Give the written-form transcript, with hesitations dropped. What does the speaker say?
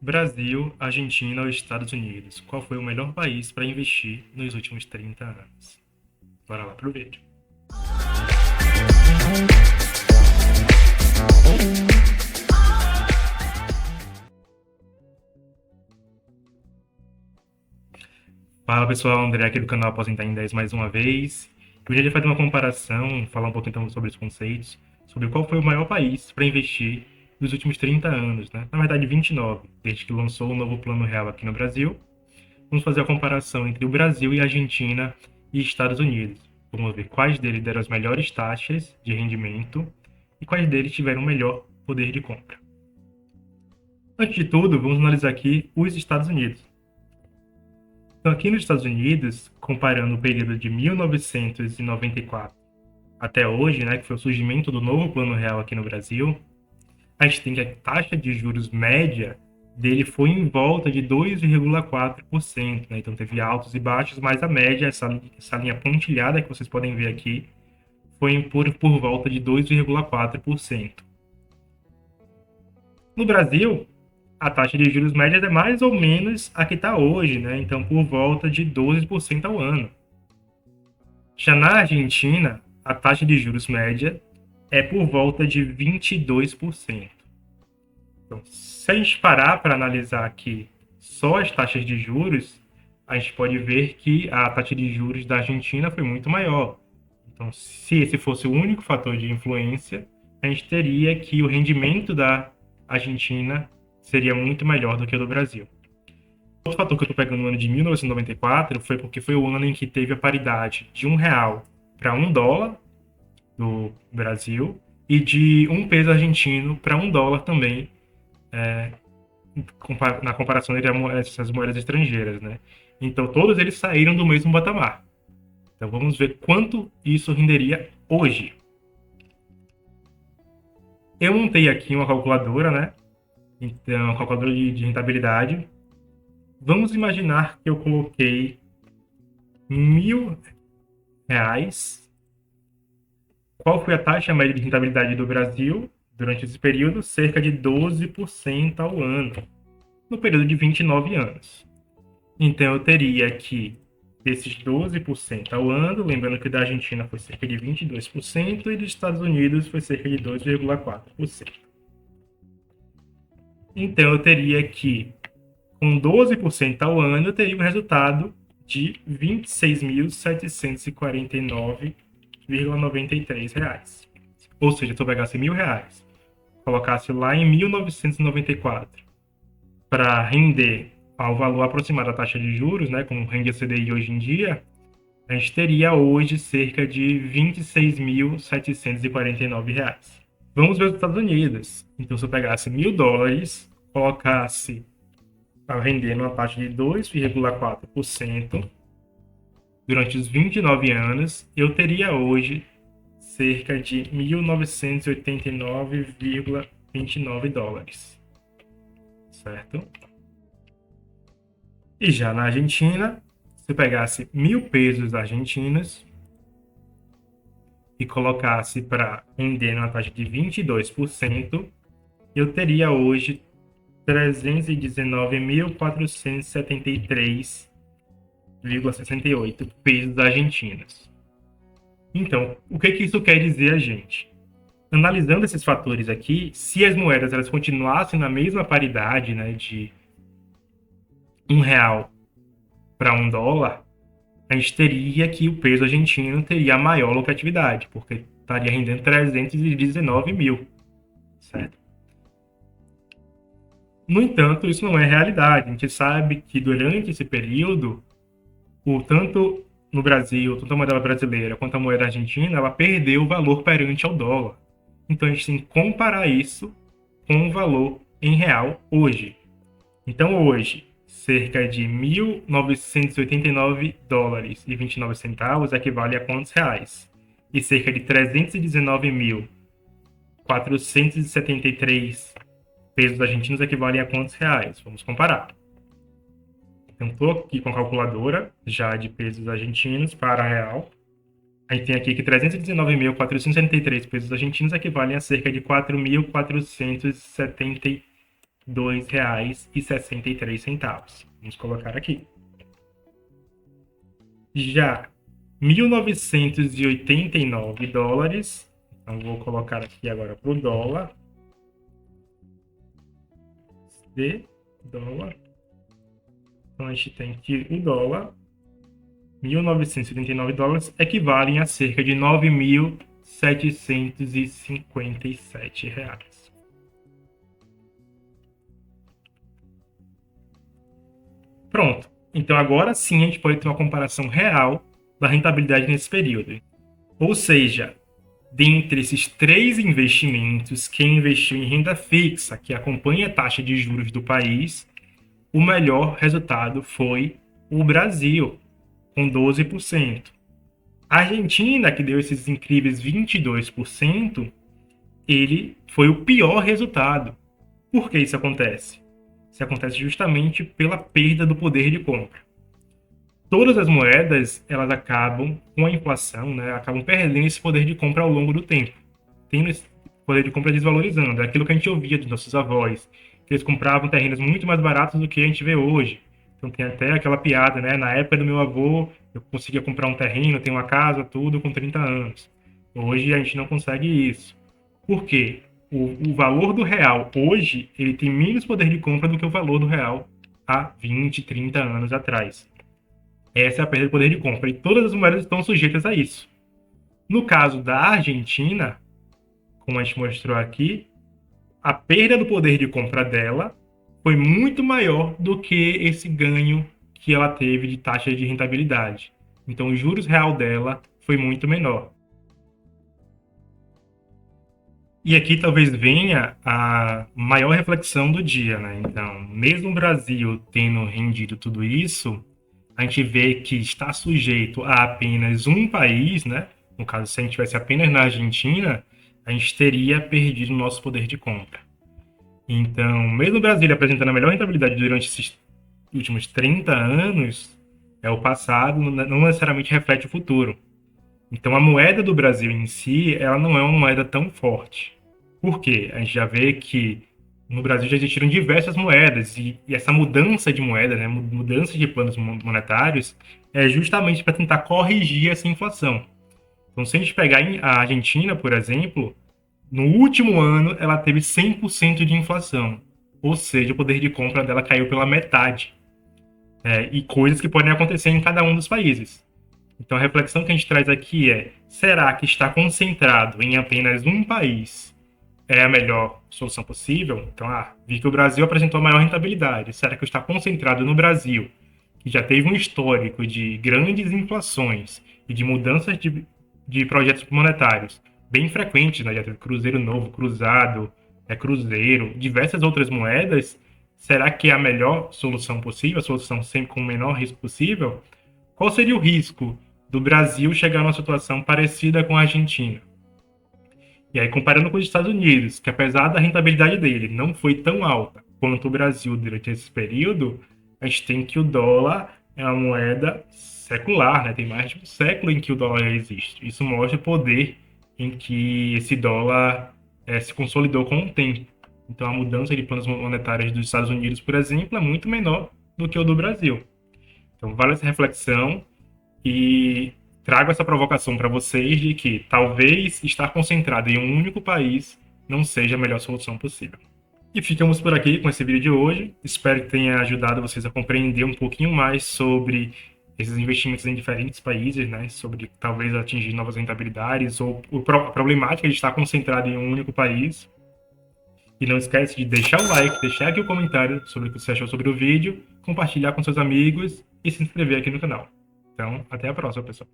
Brasil, Argentina ou Estados Unidos? Qual foi o melhor país para investir nos últimos 30 anos? Bora lá pro vídeo. Fala pessoal, André aqui do canal Aposentar em 10 mais uma vez. Eu queria fazer uma comparação, falar um pouco então sobre os conceitos, sobre qual foi o maior país para investir nos últimos 30 anos, né? Na verdade, 29, desde que lançou o novo Plano Real aqui no Brasil. Vamos fazer a comparação entre o Brasil e a Argentina e Estados Unidos. Vamos ver quais deles deram as melhores taxas de rendimento e quais deles tiveram o melhor poder de compra. Antes de tudo, vamos analisar aqui os Estados Unidos. Então, aqui nos Estados Unidos, comparando o período de 1994 até hoje, né, que foi o surgimento do novo Plano Real aqui no Brasil, a gente tem que a taxa de juros média dele foi em volta de 2,4%, né? Então teve altos e baixos, mas a média, essa linha pontilhada que vocês podem ver aqui, foi por volta de 2,4%. No Brasil, a taxa de juros média é mais ou menos a que está hoje, né? Então por volta de 12% ao ano. Já na Argentina, a taxa de juros média é por volta de 22%. Então, se a gente parar para analisar aqui só as taxas de juros, a gente pode ver que a taxa de juros da Argentina foi muito maior. Então, se esse fosse o único fator de influência, a gente teria que o rendimento da Argentina seria muito melhor do que o do Brasil. Outro fator que eu estou pegando no ano de 1994 foi porque foi o ano em que teve a paridade de R$ 1 para $1 do Brasil e de um peso argentino para $1 também, na comparação entre essas moedas estrangeiras, né? Então, todos eles saíram do mesmo patamar. Então, vamos ver quanto isso renderia hoje. Eu montei aqui uma calculadora, né? Então, uma calculadora de rentabilidade. Vamos imaginar que eu coloquei R$ 1.000. Qual foi a taxa média de rentabilidade do Brasil durante esse período? Cerca de 12% ao ano, no período de 29 anos. Então, eu teria que, desses 12% ao ano, lembrando que da Argentina foi cerca de 22% e dos Estados Unidos foi cerca de 2,4%. Então, eu teria que, com 12% ao ano, eu teria um resultado de R$ 26.749,93. Ou seja, se eu pegasse R$ 1.000, colocasse lá em 1994 para render ao valor aproximado da taxa de juros, né, como rende a CDI hoje em dia, a gente teria hoje cerca de R$ 26.749. Vamos ver os Estados Unidos. Então, se eu pegasse $1.000, colocasse para render numa taxa de 2,4% durante os 29 anos, eu teria hoje cerca de $1.989,29. Certo? E já na Argentina, se eu pegasse 1.000 pesos argentinos e colocasse para render numa taxa de 22%, eu teria hoje 319.473,68 pesos argentinos. Então, o que isso quer dizer a gente? Analisando esses fatores aqui, se as moedas elas continuassem na mesma paridade, né, de R$ 1 para $1, a gente teria que o peso argentino teria a maior lucratividade, porque estaria rendendo 319 mil, certo? No entanto, isso não é realidade. A gente sabe que durante esse período, tanto no Brasil, tanto a moeda brasileira quanto a moeda argentina, ela perdeu o valor perante ao dólar. Então, a gente tem que comparar isso com o valor em real hoje. Então, hoje, cerca de $1.989,29 equivale a quantos reais? E cerca de 319.473 pesos argentinos equivalem a quantos reais? Vamos comparar. Então, estou aqui com a calculadora já de pesos argentinos para real. A gente tem aqui que 319.473 pesos argentinos equivalem a cerca de 4.473 R$ 2,63. Vamos colocar aqui. Já US$ 1.989, então vou colocar aqui agora para o dólar. Dólar. Então a gente tem que o dólar, US$ 1.989 equivalem a cerca de R$ 9.757. Pronto. Então agora sim a gente pode ter uma comparação real da rentabilidade nesse período. Ou seja, dentre esses 3 investimentos, quem investiu em renda fixa, que acompanha a taxa de juros do país, o melhor resultado foi o Brasil, com 12%. A Argentina, que deu esses incríveis 22%, ele foi o pior resultado. Por que isso acontece? Isso acontece justamente pela perda do poder de compra. Todas as moedas, elas acabam, com a inflação, né, acabam perdendo esse poder de compra ao longo do tempo. Tendo esse poder de compra desvalorizando. É aquilo que a gente ouvia dos nossos avós, que eles compravam terrenos muito mais baratos do que a gente vê hoje. Então tem até aquela piada, né? Na época do meu avô, eu conseguia comprar um terreno, ter uma casa, tudo com 30 anos. Hoje a gente não consegue isso. Por quê? O valor do real hoje, ele tem menos poder de compra do que o valor do real há 20, 30 anos atrás. Essa é a perda de poder de compra. E todas as moedas estão sujeitas a isso. No caso da Argentina, como a gente mostrou aqui, a perda do poder de compra dela foi muito maior do que esse ganho que ela teve de taxa de rentabilidade. Então, o juros real dela foi muito menor. E aqui talvez venha a maior reflexão do dia, né? Então, mesmo o Brasil tendo rendido tudo isso, a gente vê que está sujeito a apenas um país, né? No caso, se a gente estivesse apenas na Argentina, a gente teria perdido o nosso poder de compra. Então, mesmo o Brasil apresentando a melhor rentabilidade durante esses últimos 30 anos, o passado não necessariamente reflete o futuro. Então, a moeda do Brasil em si, ela não é uma moeda tão forte. Por quê? A gente já vê que no Brasil já existiram diversas moedas e essa mudança de moeda, né, mudança de planos monetários, é justamente para tentar corrigir essa inflação. Então, se a gente pegar a Argentina, por exemplo, no último ano ela teve 100% de inflação, ou seja, o poder de compra dela caiu pela metade. E coisas que podem acontecer em cada um dos países. Então, a reflexão que a gente traz aqui é: será que estar concentrado em apenas um país é a melhor solução possível? Então, vi que o Brasil apresentou a maior rentabilidade. Será que estar concentrado no Brasil, que já teve um histórico de grandes inflações e de mudanças de projetos monetários bem frequentes, né? Já teve Cruzeiro Novo, Cruzado, Cruzeiro, diversas outras moedas, será que é a melhor solução possível, a solução sempre com o menor risco possível? Qual seria o risco do Brasil chegar numa situação parecida com a Argentina? E aí, comparando com os Estados Unidos, que apesar da rentabilidade dele não foi tão alta quanto o Brasil durante esse período, a gente tem que o dólar é uma moeda secular, né? Tem mais de um século em que o dólar já existe. Isso mostra o poder em que esse dólar se consolidou com o tempo. Então, a mudança de planos monetários dos Estados Unidos, por exemplo, é muito menor do que o do Brasil. Então, vale essa reflexão e trago essa provocação para vocês de que talvez estar concentrado em um único país não seja a melhor solução possível. E ficamos por aqui com esse vídeo de hoje. Espero que tenha ajudado vocês a compreender um pouquinho mais sobre esses investimentos em diferentes países, né? Sobre talvez atingir novas rentabilidades ou a problemática de estar concentrado em um único país. E não esquece de deixar o like, deixar aqui o comentário sobre o que você achou sobre o vídeo, compartilhar com seus amigos e se inscrever aqui no canal. Então, até a próxima, pessoal.